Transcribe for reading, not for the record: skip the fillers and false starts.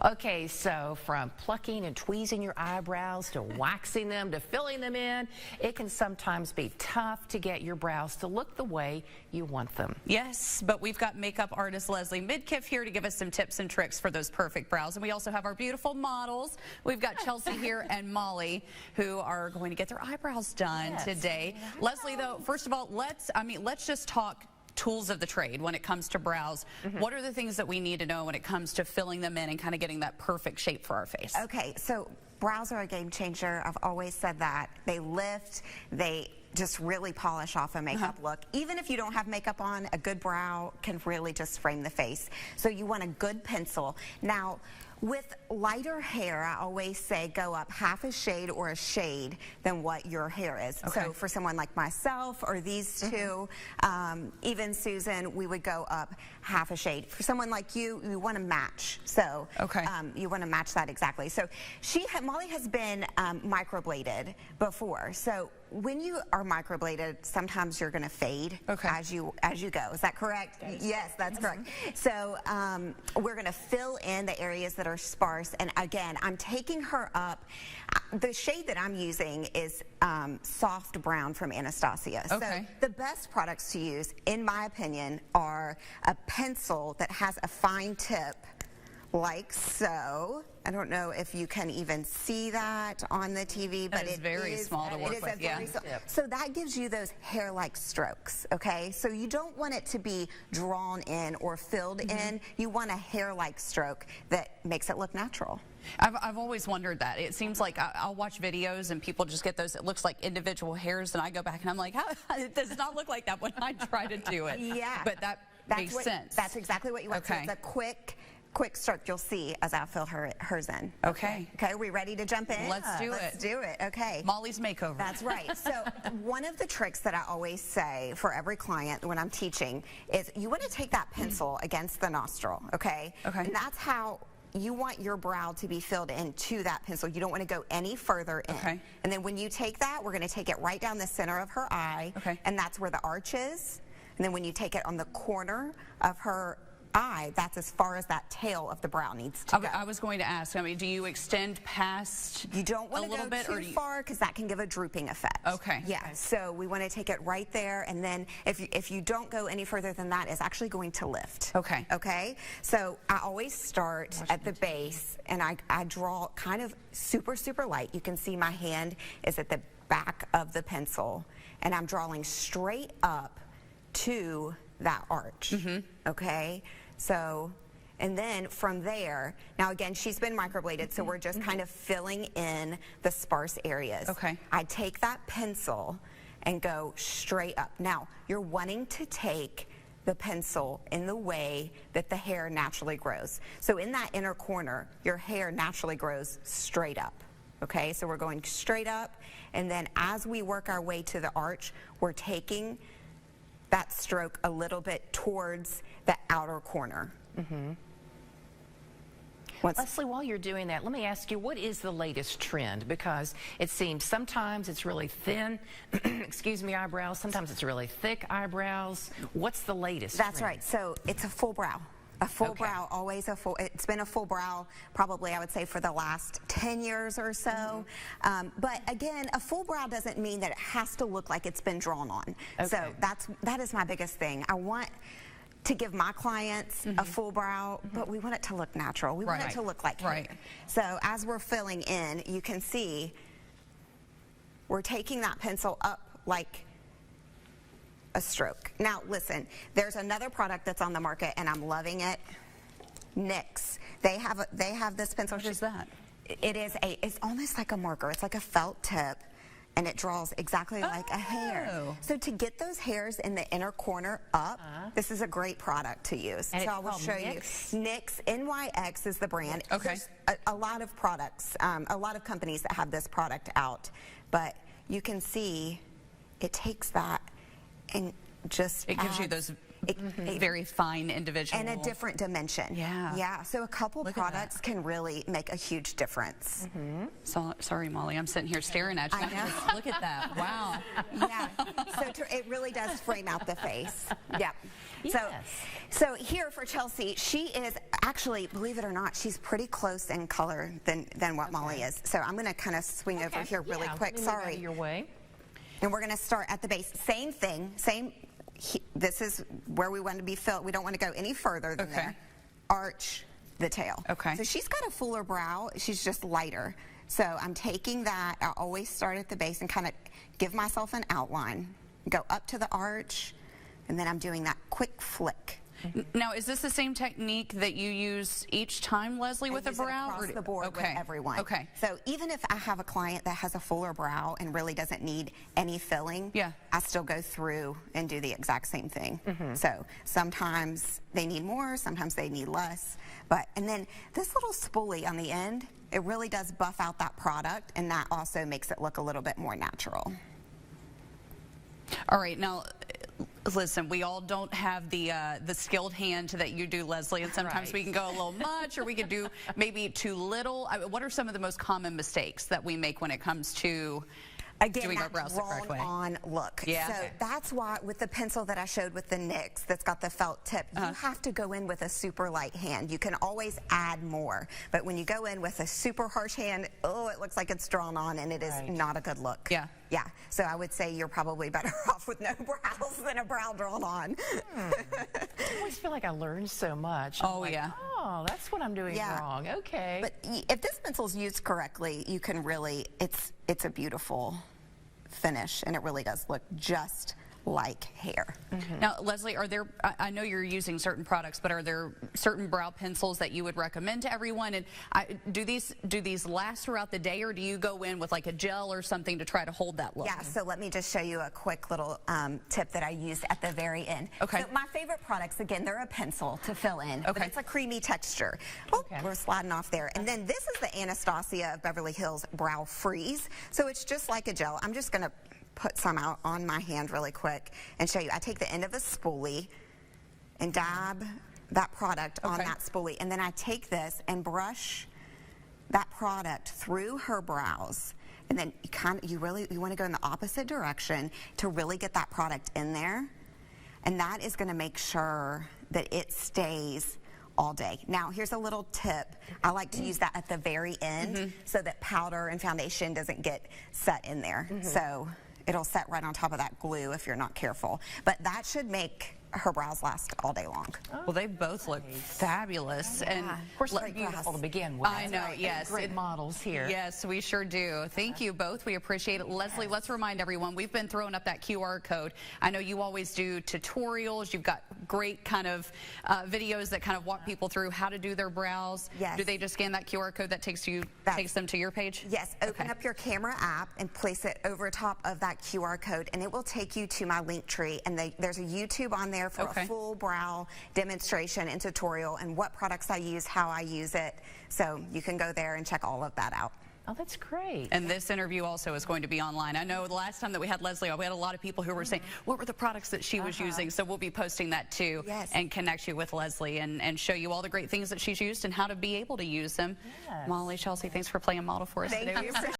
Okay, so from plucking and tweezing your eyebrows to waxing them to filling them in, it can sometimes be tough to get your brows to look the way you want them. Yes, but we've got makeup artist Leslie Midkiff here to give us some tips and tricks for those perfect brows. And we also have our beautiful models. We've got Chelsea here and Molly who are going to get their eyebrows done today. Leslie, though, first of all, let's just talk tools of the trade when it comes to brows. What are the things that we need to know when it comes to filling them in and kind of getting that perfect shape for our face? Okay, so brows are a game changer. I've always said that. They lift, they just really polish off a makeup look. Even if you don't have makeup on, a good brow can really just frame the face. So you want a good pencil. Now, with lighter hair, I always say go up half a shade or a shade than what your hair is. Okay. So for someone like myself or these two, even Susan, we would go up half a shade. For someone like you, you want to match. So you want to match that exactly. So Molly has been microbladed before. So when you are microbladed, sometimes you're going to fade as you go. Is that correct? Yes, that's correct. So we're going to fill in the areas that are sparse. And again, I'm taking her up. The shade that I'm using is soft brown from Anastasia. So the best products to use, in my opinion, are a pencil that has a fine tip like so. I don't know if you can even see that on the TV, but it's very small to work with. So that gives you those hair-like strokes, okay? So you don't want it to be drawn in or filled in. You want a hair-like stroke that makes it look natural. I've always wondered that. It seems like I'll watch videos and people just get those, it looks like individual hairs, and I go back and I'm like, it does not look like that when I try to do it. Yeah. But that makes sense. That's exactly what you want. So it's a quick stroke you'll see as I fill hers in. Okay, are we ready to jump in? Let's do it. Let's do it, okay. Molly's makeover. That's right. So one of the tricks that I always say for every client when I'm teaching is you want to take that pencil against the nostril, okay? And that's how you want your brow to be filled into that pencil. You don't want to go any further in. And then when you take that, we're going to take it right down the center of her eye, and that's where the arch is. And then when you take it on the corner of her eye, that's as far as that tail of the brow needs to go. I was going to ask, I mean, do you extend past You don't want to go too far because that can give a drooping effect. Yeah, so we want to take it right there, and then if you don't go any further than that, it's actually going to lift. Okay, so I always start at the base, and I draw kind of super light. You can see my hand is at the back of the pencil, and I'm drawing straight up to that arch. Okay, so, and then from there, now again, she's been microbladed, so we're just kind of filling in the sparse areas. I take that pencil and go straight up. Now, you're wanting to take the pencil in the way that the hair naturally grows. So in that inner corner, your hair naturally grows straight up. Okay, so we're going straight up, and then as we work our way to the arch, we're taking that stroke a little bit towards the outer corner. Leslie, while you're doing that, let me ask you, what is the latest trend? Because it seems sometimes it's really thin, excuse me, eyebrows. Sometimes it's really thick eyebrows. What's the latest That's right. So it's a full brow. A full brow, always a full, it's been a full brow probably I would say for the last 10 years or so. But again, a full brow doesn't mean that it has to look like it's been drawn on. So that is my biggest thing. I want to give my clients a full brow, but we want it to look natural. We want it to look like hair. So as we're filling in, you can see we're taking that pencil up like a stroke. Now listen, there's another product that's on the market and I'm loving it. NYX. They have this pencil. What is that? It's almost like a marker. It's like a felt tip, and it draws exactly like a hair. So to get those hairs in the inner corner up, this is a great product to use. And so I will show you. NYX, NYX is the brand. There's a lot of products, a lot of companies that have this product out, but you can see it takes that and just gives you those Very fine individual. And a different dimension. Yeah. Yeah, so a couple products can really make a huge difference. So, sorry, Molly, I'm sitting here staring at you. I know. Look at that. Wow. Yeah, so it really does frame out the face. Yeah. Yes. So here for Chelsea, she is actually, believe it or not, she's pretty close in color than what Molly is. So I'm going to kind of swing over here really quick. Sorry. Your way. And we're going to start at the base. Same thing. This is where we want to be filled. We don't want to go any further than there. Arch the tail. Okay. So she's got a fuller brow. She's just lighter. So I'm taking that. I always start at the base and kind of give myself an outline. Go up to the arch, and then I'm doing that quick flick. Now, is this the same technique that you use each time, Leslie, with a brow? Across the board with everyone. Okay. So even if I have a client that has a fuller brow and really doesn't need any filling, I still go through and do the exact same thing. So sometimes they need more, sometimes they need less. And then this little spoolie on the end, it really does buff out that product, and that also makes it look a little bit more natural. All right, now, listen, we all don't have the skilled hand that you do, Leslie, and sometimes we can go a little much, or we can do maybe too little. What are some of the most common mistakes that we make when it comes to doing our brows the correct way? On look. Yeah. So that's why with the pencil that I showed with the NYX that's got the felt tip, you have to go in with a super light hand. You can always add more, but when you go in with a super harsh hand, oh, it looks like it's drawn on, and it is not a good look. Yeah. Yeah. So I would say you're probably better off with no brows than a brow drawn on. I always feel like I learned so much. Oh, yeah. Oh, that's what I'm doing wrong. Okay. But if this pencil's used correctly, you can really, it's a beautiful finish, and it really does look just like hair. Now, Leslie, are there, I know you're using certain products, but are there certain brow pencils that you would recommend to everyone? And do these last throughout the day, or do you go in with like a gel or something to try to hold that look? Yeah, so let me just show you a quick little tip that I used at the very end. Okay. So my favorite products, again, they're a pencil to fill in, but it's a creamy texture. Oh, we're sliding off there. And then this is the Anastasia of Beverly Hills Brow Freeze. So it's just like a gel. I'm just going to put some out on my hand really quick and show you. I take the end of a spoolie and dab that product on that spoolie, and then I take this and brush that product through her brows, and then you want to go in the opposite direction to really get that product in there, and that is going to make sure that it stays all day. Now, here's a little tip. I like to use that at the very end so that powder and foundation doesn't get set in there. So it'll set right on top of that glue if you're not careful. But that should make her brows last all day long. Well, they both look fabulous. And of course, they're beautiful to begin with. I know, yes. Great models here. Yes, we sure do. Thank you both. We appreciate it. Leslie, let's remind everyone, we've been throwing up that QR code. I know you always do tutorials. You've got great kind of videos that kind of walk people through how to do their brows. Yes. Do they just scan that QR code that takes them to your page? Yes. Open up your camera app and place it over top of that QR code, and it will take you to my link tree. And there's a YouTube on there for a full brow demonstration and tutorial and what products I use, how I use it. So you can go there and check all of that out. Oh, that's great. And this interview also is going to be online. I know the last time that we had Leslie on, we had a lot of people who were saying, what were the products that she was using? So we'll be posting that too and connect you with Leslie and show you all the great things that she's used and how to be able to use them. Molly, Chelsea, thanks for playing model for us today. Thank you.